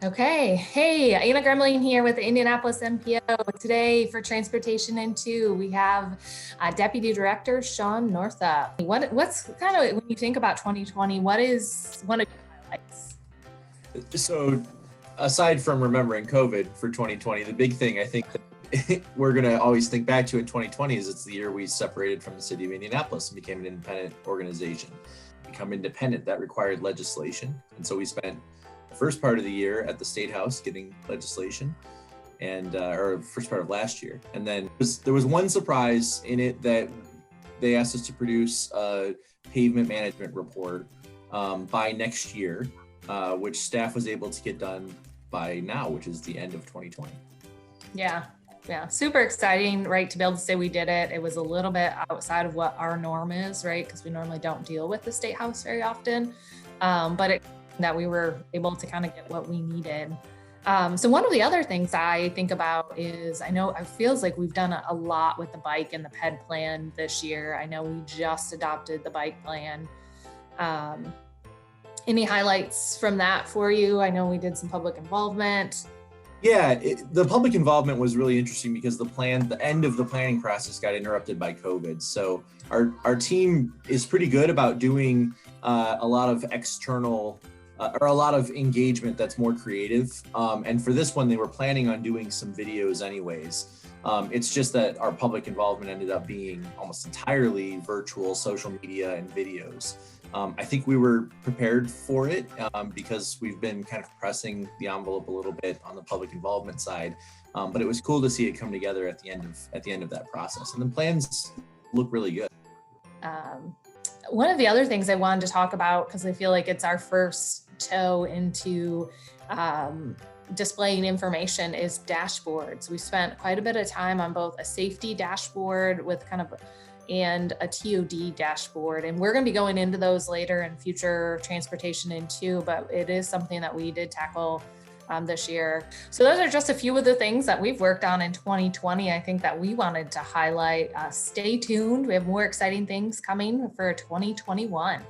Okay, hey, Anna Gremling here with the Indianapolis IMPO. Today for Transportation in 2, we have Deputy Director Sean Northup. What's kind of, when you think about 2020, what is one of your highlights? So aside from remembering COVID for 2020, the big thing I think that we're going to always think back to in 2020 is it's the year we separated from the city of Indianapolis and became an independent organization. Become independent, that required legislation. And so we spent the first part of the year at the State House getting legislation, and or first part of last year. And then there was one surprise in it that they asked us to produce a pavement management report by next year, which staff was able to get done by now, which is the end of 2020. Yeah, super exciting, right? To be able to say we did it. It was a little bit outside of what our norm is, right? Because we normally don't deal with the State House very often, but that we were able to kind of get what we needed. So one of the other things I think about is, I know it feels like we've done a lot with the bike and the PED plan this year. I know we just adopted the bike plan. Any highlights from that for you? I know we did some public involvement. Yeah, the public involvement was really interesting because the end of the planning process got interrupted by COVID. So our team is pretty good about doing a lot of external or a lot of engagement that's more creative. And for this one, they were planning on doing some videos anyways. It's just that our public involvement ended up being almost entirely virtual social media and videos. I think we were prepared for it because we've been kind of pressing the envelope a little bit on the public involvement side. But it was cool to see it come together at the end of that process. And the plans look really good. One of the other things I wanted to talk about, because I feel like it's our first toe into displaying information, is dashboards. We spent quite a bit of time on both a safety dashboard with and a TOD dashboard. And we're going to be going into those later in future Transportation in 2, but it is something that we did tackle this year. So those are just a few of the things that we've worked on in 2020. I think that we wanted to highlight. Stay tuned. We have more exciting things coming for 2021.